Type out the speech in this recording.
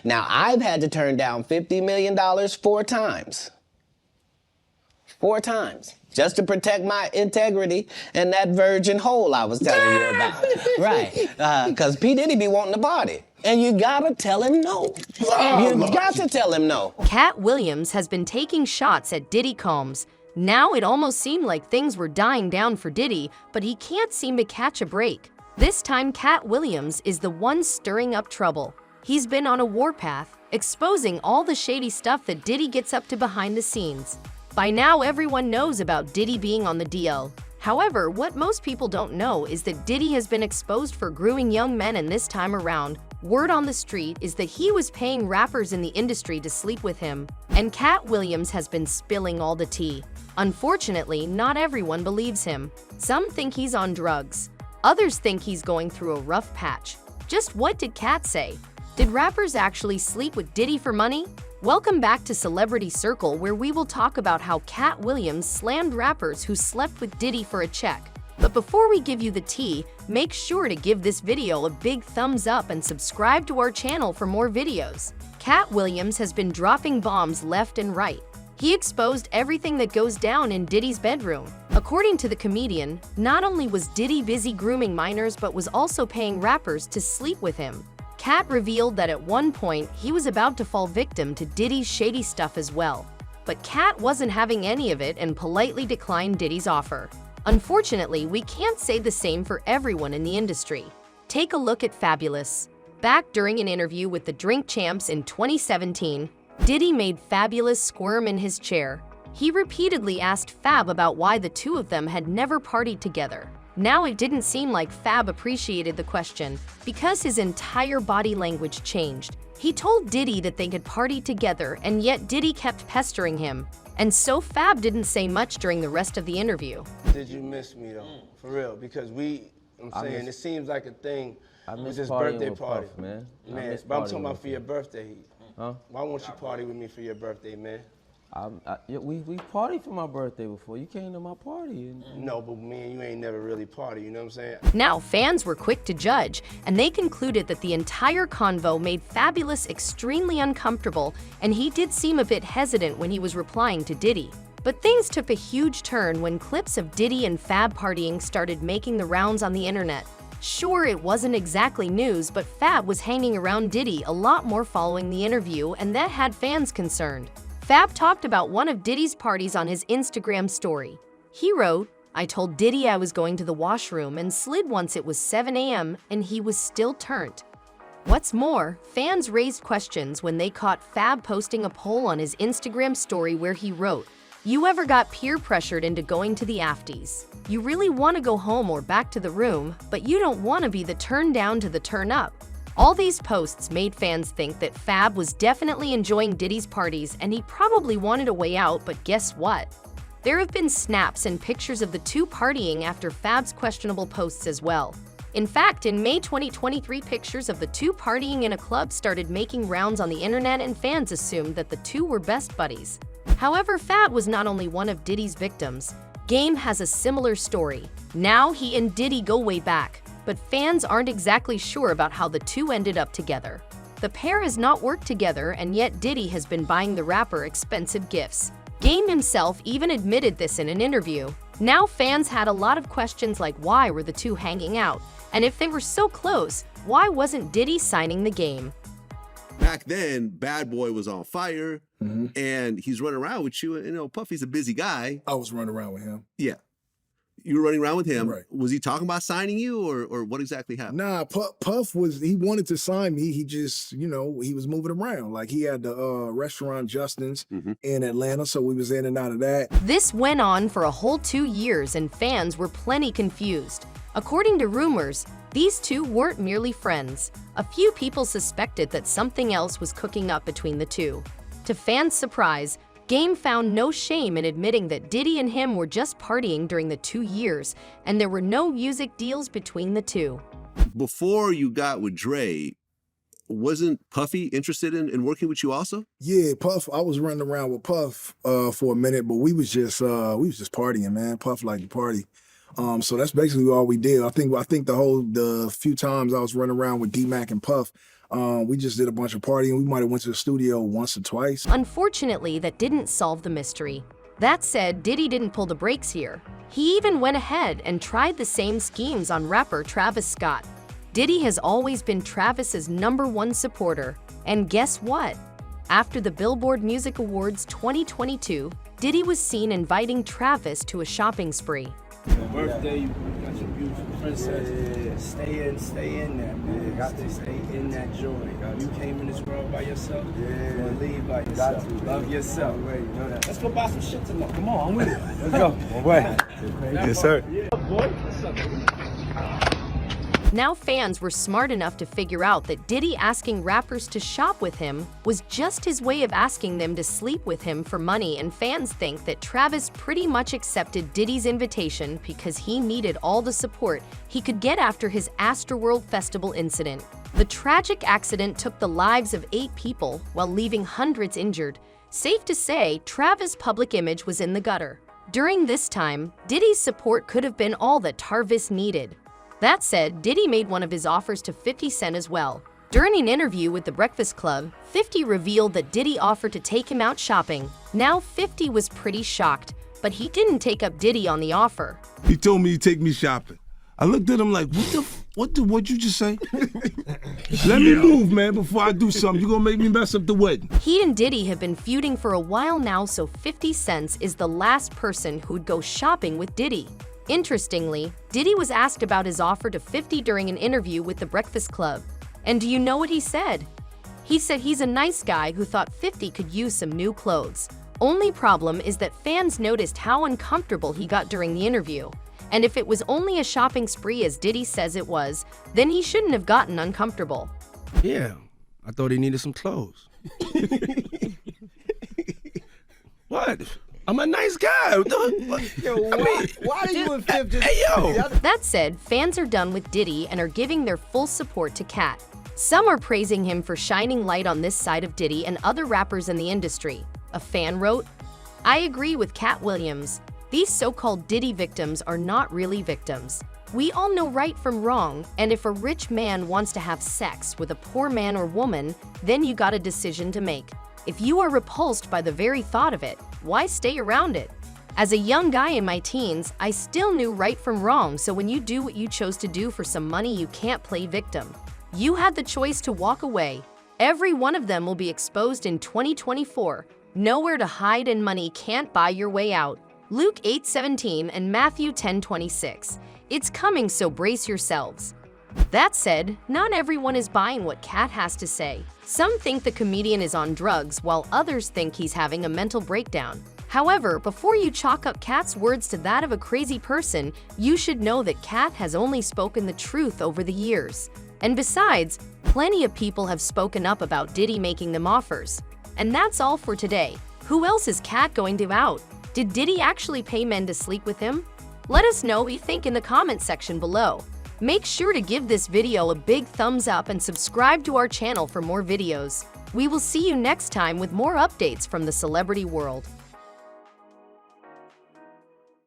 Now, I've had to turn down $50 million 4 times. 4 times. Just to protect my integrity and that virgin hole I was telling you about. Right. Because P. Diddy be wanting to party. And you gotta tell him no. You got to tell him no. Katt Williams has been taking shots at Diddy Combs. Now it almost seemed like things were dying down for Diddy, but he can't seem to catch a break. This time, Katt Williams is the one stirring up trouble. He's been on a warpath, exposing all the shady stuff that Diddy gets up to behind the scenes. By now, everyone knows about Diddy being on the DL. However, what most people don't know is that Diddy has been exposed for grooming young men, and this time around, word on the street is that he was paying rappers in the industry to sleep with him. And Katt Williams has been spilling all the tea. Unfortunately, not everyone believes him. Some think he's on drugs. Others think he's going through a rough patch. Just what did Katt say? Did rappers actually sleep with Diddy for money? Welcome back to Celebrity Circle, where we will talk about how Katt Williams slammed rappers who slept with Diddy for a check. But before we give you the tea, make sure to give this video a big thumbs up and subscribe to our channel for more videos. Katt Williams has been dropping bombs left and right. He exposed everything that goes down in Diddy's bedroom. According to the comedian, not only was Diddy busy grooming minors but was also paying rappers to sleep with him. Katt revealed that at one point he was about to fall victim to Diddy's shady stuff as well. But Katt wasn't having any of it and politely declined Diddy's offer. Unfortunately, we can't say the same for everyone in the industry. Take a look at Fabulous. Back during an interview with the Drink Champs in 2017, Diddy made Fabulous squirm in his chair. He repeatedly asked Fab about why the two of them had never partied together. Now it didn't seem like Fab appreciated the question because his entire body language changed. He told Diddy that they could party together, and yet Diddy kept pestering him. And so Fab didn't say much during the rest of the interview. Did you miss me though? For real, because it seems like a thing. I with miss this partying birthday with party, Puff, man. Man, but I'm talking about for your birthday. Huh? Why won't you party with me for your birthday, man? We partied for my birthday before. You came to my party. No, but me and you ain't never really party, you know what I'm saying? Now, fans were quick to judge, and they concluded that the entire convo made Fabulous extremely uncomfortable, and he did seem a bit hesitant when he was replying to Diddy. But things took a huge turn when clips of Diddy and Fab partying started making the rounds on the internet. Sure, it wasn't exactly news, but Fab was hanging around Diddy a lot more following the interview, and that had fans concerned. Fab talked about one of Diddy's parties on his Instagram story. He wrote, "I told Diddy I was going to the washroom and slid once it was 7 a.m. and he was still turned." What's more, fans raised questions when they caught Fab posting a poll on his Instagram story where he wrote, "You ever got peer pressured into going to the afties? You really want to go home or back to the room, but you don't want to be the turn down to the turn up." All these posts made fans think that Fab was definitely enjoying Diddy's parties and he probably wanted a way out, but guess what? There have been snaps and pictures of the two partying after Fab's questionable posts as well. In fact, in May 2023, pictures of the two partying in a club started making rounds on the internet, and fans assumed that the two were best buddies. However, Fab was not only one of Diddy's victims. Game has a similar story. Now he and Diddy go way back, but fans aren't exactly sure about how the two ended up together. The pair has not worked together, and yet Diddy has been buying the rapper expensive gifts. Game himself even admitted this in an interview. Now fans had a lot of questions like why were the two hanging out? And if they were so close, why wasn't Diddy signing the Game? Back then, Bad Boy was on fire, and he's running around with you. And, you know, Puffy's a busy guy. I was running around with him. Yeah. You were running around with him. Right. Was he talking about signing you, or what exactly happened? Nah, Puff he wanted to sign me. He just, you know, he was moving around. Like, he had the restaurant Justin's in Atlanta, so we was in and out of that. This went on for a whole 2 years, and fans were plenty confused. According to rumors, these two weren't merely friends. A few people suspected that something else was cooking up between the two. To fans' surprise, Game found no shame in admitting that Diddy and him were just partying during the 2 years, and there were no music deals between the two. Before you got with Dre, wasn't Puffy interested in working with you also? Yeah, Puff, I was running around with Puff for a minute, but we was just partying, man. Puff liked to party. So that's basically all we did. I think the few times I was running around with D-Mac and Puff, We just did a bunch of partying. We might have went to the studio once or twice. Unfortunately, that didn't solve the mystery. That said, Diddy didn't pull the brakes here. He even went ahead and tried the same schemes on rapper Travis Scott. Diddy has always been Travis's #1 supporter. And guess what? After the Billboard Music Awards 2022, Diddy was seen inviting Travis to a shopping spree. Your birthday, you got your beautiful princess. Yeah, stay in that, man. You got to stay in that joy. You came in this world by yourself. Yeah. You're gonna leave by yourself. Love yourself. Right, you know that. Let's go buy some shit tonight. Come on, I'm with you. Let's go. All right. Yes, sir. Yeah, boy. What's up, baby? Now fans were smart enough to figure out that Diddy asking rappers to shop with him was just his way of asking them to sleep with him for money, and fans think that Travis pretty much accepted Diddy's invitation because he needed all the support he could get after his Astroworld Festival incident. The tragic accident took the lives of 8 people while leaving hundreds injured. Safe to say, Travis' public image was in the gutter. During this time, Diddy's support could have been all that Travis needed. That said, Diddy made one of his offers to 50 Cent as well. During an interview with The Breakfast Club, 50 revealed that Diddy offered to take him out shopping. Now 50 was pretty shocked, but he didn't take up Diddy on the offer. He told me he'd take me shopping. I looked at him like, what'd you just say? Let me move, man, before I do something. You gonna make me mess up the wedding. He and Diddy have been feuding for a while now, so 50 Cent is the last person who'd go shopping with Diddy. Interestingly, Diddy was asked about his offer to 50 during an interview with The Breakfast Club. And do you know what he said? He said he's a nice guy who thought 50 could use some new clothes. Only problem is that fans noticed how uncomfortable he got during the interview. And if it was only a shopping spree as Diddy says it was, then he shouldn't have gotten uncomfortable. Yeah, I thought he needed some clothes. What? I'm a nice guy. Yo, why are you and Fifth just... Hey, yo! That said, fans are done with Diddy and are giving their full support to Katt. Some are praising him for shining light on this side of Diddy and other rappers in the industry. A fan wrote, "I agree with Katt Williams. These so-called Diddy victims are not really victims. We all know right from wrong, and if a rich man wants to have sex with a poor man or woman, then you got a decision to make. If you are repulsed by the very thought of it, why stay around it? As a young guy in my teens, I still knew right from wrong, so when you do what you chose to do for some money, you can't play victim. You had the choice to walk away. Every one of them will be exposed in 2024. Nowhere to hide and money can't buy your way out." Luke 8:17 and Matthew 10:26. It's coming, so brace yourselves. That said, not everyone is buying what Katt has to say. Some think the comedian is on drugs, while others think he's having a mental breakdown. However, before you chalk up Katt's words to that of a crazy person, you should know that Katt has only spoken the truth over the years. And besides, plenty of people have spoken up about Diddy making them offers. And that's all for today. Who else is Katt going to out? Did Diddy actually pay men to sleep with him? Let us know what you think in the comment section below. Make sure to give this video a big thumbs up and subscribe to our channel for more videos. We will see you next time with more updates from the celebrity world.